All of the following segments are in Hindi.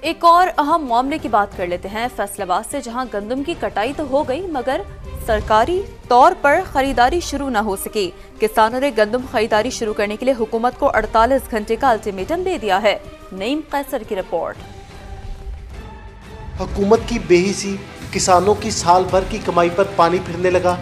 एक और अहम मामले की बात कर लेते हैं फैसलाबाद से, जहां गंदम की कटाई तो हो गई मगर सरकारी तौर पर खरीदारी शुरू न हो सकी। किसानों ने गंदम खरीदारी शुरू करने के लिए हुकूमत को 48 घंटे का अल्टीमेटम दे दिया है। नईम कैसर की रिपोर्ट। हुकूमत की बेहिसी, किसानों की साल भर की कमाई पर पानी फिरने लगा।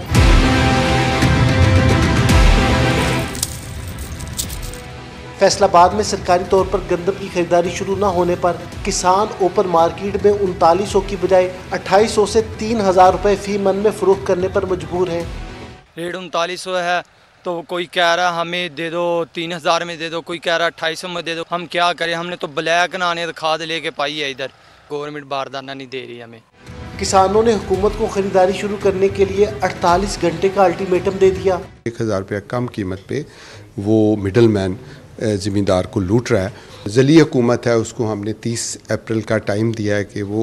फैसलाबाद में सरकारी तौर पर गंदम की खरीदारी शुरू न होने पर किसान ओपन मार्केट में 3900 की बजाय 2800 से 3000 रुपए फी मन में फरोख्त करने पर मजबूर है। रेट 3900 है तो कोई कह रहा हमें दे दो 3000 में दे दो, कोई कह रहा 2800 में दे दो। हम क्या करें, हमने तो ब्लैक नाने खाद लेके पाई है, इधर गवर्नमेंट बारदाना नहीं दे रही हमें। किसानों ने हुकूमत को खरीदारी शुरू करने के लिए 48 घंटे का अल्टीमेटम दे दिया। 1000 रुपया कम कीमत पे वो मिडल मैन ज़मींदार को लूट रहा है। ज़िली हुकूमत है, उसको हमने 30 अप्रैल का टाइम दिया है कि वो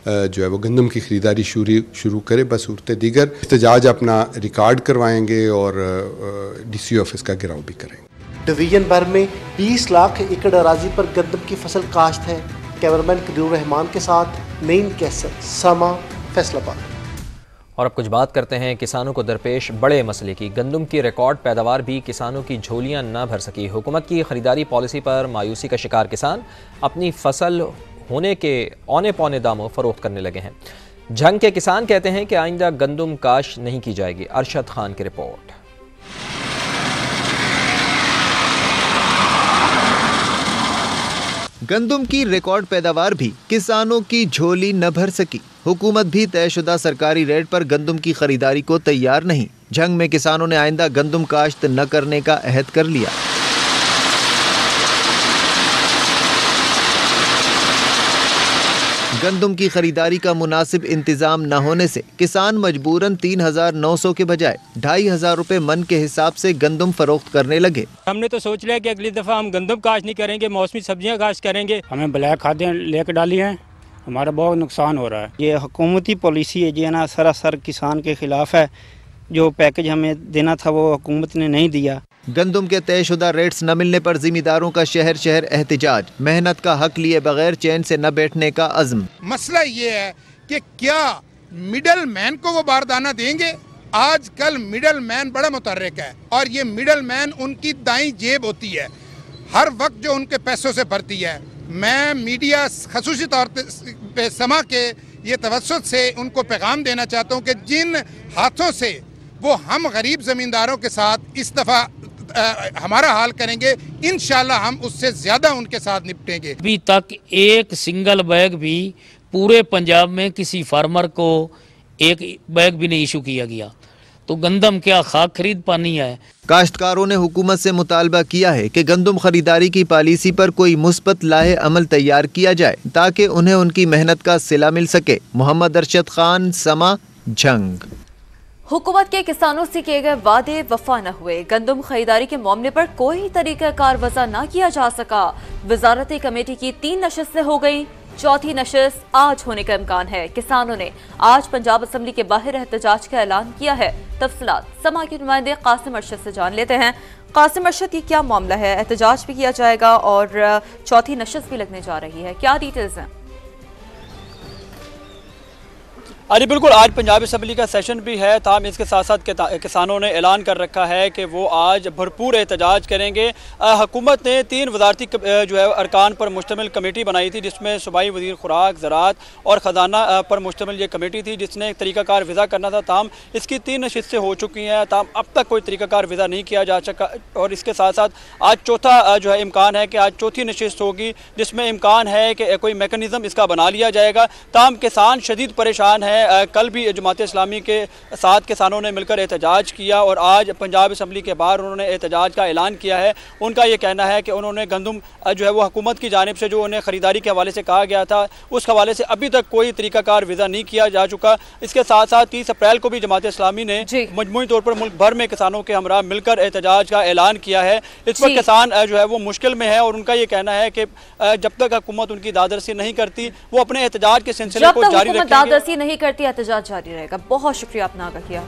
जो है वो गंदम की ख़रीदारी शुरू करे। बसूरत दीगर एहतजाज अपना रिकॉर्ड करवाएंगे और DC ऑफिस का घेराव भी करेंगे। डिवीजन भर में 20 लाख एकड़ अराजी पर गंदम की फसल काश्त है। कैमरामैन कदीर रहमान के साथ नईम कैसर, समा, फैसलाबाद। और अब कुछ बात करते हैं किसानों को दरपेश बड़े मसले की। गंदम की रिकॉर्ड पैदावार भी किसानों की झोलियां न भर सकी। हुकूमत की खरीदारी पॉलिसी पर मायूसी का शिकार किसान अपनी फसल होने के औने पौने दामों फरोख्त करने लगे हैं। झंग के किसान कहते हैं कि आइंदा गंदम काश नहीं की जाएगी। अरशद खान की रिपोर्ट। गंदम की रिकॉर्ड पैदावार भी किसानों की झोली न भर सकी। हुकूमत भी तयशुदा सरकारी रेट पर गंदम की खरीदारी को तैयार नहीं। झंग में किसानों ने आइंदा गंदम काश्त न करने का अहद कर लिया। गंदम की खरीदारी का मुनासिब इंतजाम न होने से किसान मजबूरन 3900 के बजाय 2500 रुपए मन के हिसाब से गंदम फरोख्त करने लगे। हमने तो सोच लिया कि अगली दफा हम गंदम काश्त नहीं करेंगे, मौसमी सब्जियां काश्त करेंगे। हमें ब्लैक खादें लेकर डाली हैं, हमारा बहुत नुकसान हो रहा है। ये हुकूमती पॉलिसी है जो ना सरासर किसान के खिलाफ है। जो पैकेज हमें देना था वो हुकूमत ने नहीं दिया। गंदम के तयशुदा रेट्स न मिलने पर जिम्मेदारों का शहर शहर एहतजाज। मेहनत का हक लिए बगैर चैन से न बैठने का अज़्म। मसला ये है कि क्या मिडल मैन को वो बारदाना देंगे? आजकल मिडल मैन बड़ा मुतर्रिक है और ये मिडल मैन उनकी दाईं जेब होती है, हर वक्त जो उनके पैसों से भरती है। मैं मीडिया खसूसी तौर पे समा के ये तवज्जुह से उनको पैगाम देना चाहता हूँ कि जिन हाथों से वो हम गरीब ज़मींदारों के साथ इस दफ़ा हमारा हाल करेंगे, इंशाल्लाह हम उससे ज़्यादा उनके साथ निपटेंगे। अभी तक एक सिंगल बैग भी पूरे पंजाब में किसी फार्मर को एक बैग भी नहीं इशू किया गया, तो गंदम क्या खाक खरीद पानी है। काश्तकारों ने हुकूमत से मुतालबा किया है कि गंदम खरीदारी की पॉलिसी पर कोई मुस्बत लाहे अमल तैयार किया जाए ताकि उन्हें उनकी मेहनत का सिला मिल सके। मोहम्मद अरशद खान, समा, झंग। हुकूमत के किसानों से किए गए वादे वफा न हुए। गंदम खरीदारी के मामले पर कोई तरीकाकार वज़ा न किया जा सका। वजारती कमेटी की 3 नशिस्तें हो गई, चौथी नशिस्त आज होने का इम्कान है। किसानों ने आज पंजाब असम्बली के बाहर एहतजाज का ऐलान किया है। तफसीलात समा के नुमाइंदे कासिम अरशद से जान लेते हैं। कासिम अरशद, ये क्या मामला है? एहतजाज भी किया जाएगा और चौथी नशिस्त भी लगने जा रही है, क्या डिटेल्स हैं? अरे बिल्कुल, आज पंजाब असम्बली का सेशन भी है। ताहम इसके साथ साथ किसानों ने ऐलान कर रखा है कि वो आज भरपूर एहतजाज करेंगे। हुकूमत ने 3 वजारती जो है अरकान पर मुश्तमिल कमेटी बनाई थी, जिसमें सूबाई वज़ीर खुराक, ज़राअत और ख़जाना पर मुश्तमिल ये कमेटी थी, जिसने एक तरीक़ाकार विज़ा करना था। ताहम इसकी 3 नशिस्तें हो चुकी हैं, ताहम अब तक कोई तरीक़ाकार विज़ा नहीं किया जा सका। और इसके साथ साथ आज चौथा जो है इम्कान है कि आज चौथी नशिस्त होगी, जिसमें इम्कान है कि कोई मेकनिज़म इसका बना लिया जाएगा। ताहम किसान शदीद परेशान है। कल भी जमात इस्लामी के साथ किसानों ने मिलकर एहतजाज किया और आज पंजाब असम्बली के बाहर उन्होंने एहतजाज का ऐलान किया है। उनका ये कहना है कि उन्होंने गंदम जो है वो हुकूमत की जानिब से जो उन्हें ख़रीदारी के हवाले से कहा गया था, उस हवाले से अभी तक कोई तरीकाकार विज़ा नहीं किया जा चुका। इसके साथ साथ 30 अप्रैल को भी जमात इस्लामी ने मजमूई तौर पर मुल्क भर में किसानों के हमरा मिलकर एहतजाज का ऐलान किया है। इस वक्त किसान जो है वो मुश्किल में है और उनका ये कहना है कि जब तक हुकूमत उनकी दादरसी नहीं करती, वो अपने एहतजाज के सिलसिले को जारी रखेंगे। दादरसी नहीं करती, एहतजाज जारी रहेगा। बहुत शुक्रिया, आपने आगाह किया।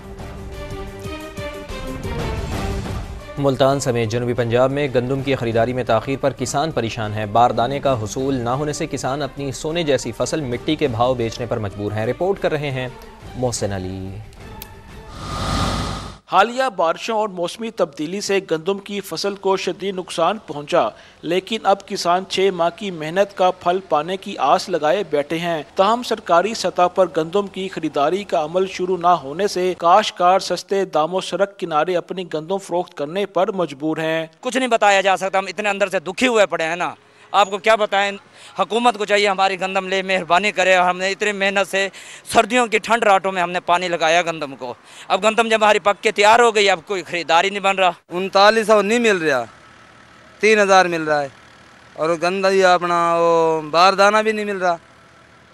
मुल्तान समेत जनूबी पंजाब में गंदम की खरीदारी में ताख़ीर पर किसान परेशान हैं। बारदाने का हुसूल ना होने से किसान अपनी सोने जैसी फसल मिट्टी के भाव बेचने पर मजबूर हैं। रिपोर्ट कर रहे हैं मोहसिन अली। हालिया बारिशों और मौसमी तब्दीली से गंदम की फसल को शदीद नुकसान पहुंचा, लेकिन अब किसान 6 माह की मेहनत का फल पाने की आस लगाए बैठे हैं। ताहम सरकारी सतह पर गंदम की खरीदारी का अमल शुरू न होने से काश्तकार सस्ते दामों सड़क किनारे अपनी गंदम फरोख्त करने पर मजबूर हैं। कुछ नहीं बताया जा सकता, हम इतने अंदर से दुखी हुए पड़े हैं ना, आपको क्या बताएं। हुकूमत को चाहिए हमारी गंदम ले, मेहरबानी करे। हमने इतनी मेहनत से सर्दियों की ठंड रातों में हमने पानी लगाया गंदम को, अब गंदम जब हमारी पक के तैयार हो गई, अब कोई खरीदारी नहीं बन रहा। 3900 नहीं मिल रहा, 3000 मिल रहा है, और गंदा ही अपना वो बारदाना भी नहीं मिल रहा।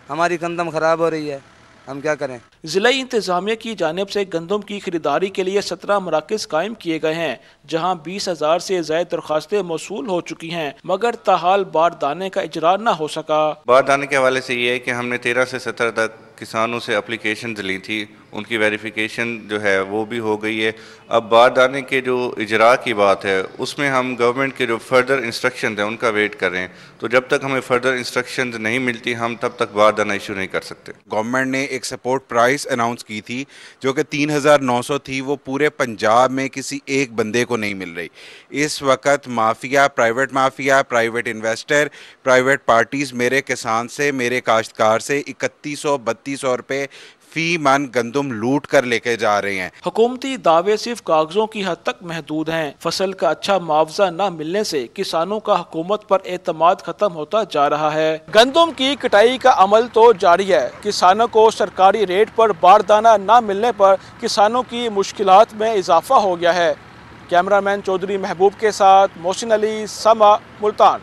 हमारी गंदम ख़राब हो रही है, हम क्या करें। ज़िला इंतज़ामिया की जानिब से गंदम की खरीदारी के लिए 17 मराकज़ कायम किए गए हैं, जहां 20,000 से ज़ायद दरख्वास्तें मौसूल हो चुकी हैं, मगर ताहाल बारदाने का इजरा न हो सका। बारदाने के हवाले से ये है कि हमने 13 से 17 तक किसानों से एप्लीकेशन ली थी, उनकी वेरिफिकेशन जो है वो भी हो गई है। अब बारदाने के जो इजरा की बात है, उसमें हम गवर्नमेंट के जो फर्दर इंस्ट्रक्शन है उनका वेट कर रहे हैं। तो जब तक हमें फर्दर इंस्ट्रक्शन नहीं मिलती, हम तब तक बारदाना इशू नहीं कर सकते। गवर्नमेंट ने एक सपोर्ट प्राइस अनाउंस की थी जो कि 3900 थी, वो पूरे पंजाब में किसी एक बंदे को नहीं मिल रही। इस वक्त mafia, private investor, private parties मेरे किसान से, मेरे काश्तकार से 3100-3200 रुपये फी मन गंदम लूट कर लेके जा रहे हैं। हुकूमती दावे सिर्फ कागजों की हद तक महदूद हैं। फसल का अच्छा मुआवजा न मिलने से किसानों का हुकूमत पर एतमाद खत्म होता जा रहा है। गंदम की कटाई का अमल तो जारी है, किसानों को सरकारी रेट पर बारदाना न मिलने पर किसानों की मुश्किलात में इजाफा हो गया है। कैमरामैन चौधरी महबूब के साथ मोहसिन अली, समा, मुल्तान।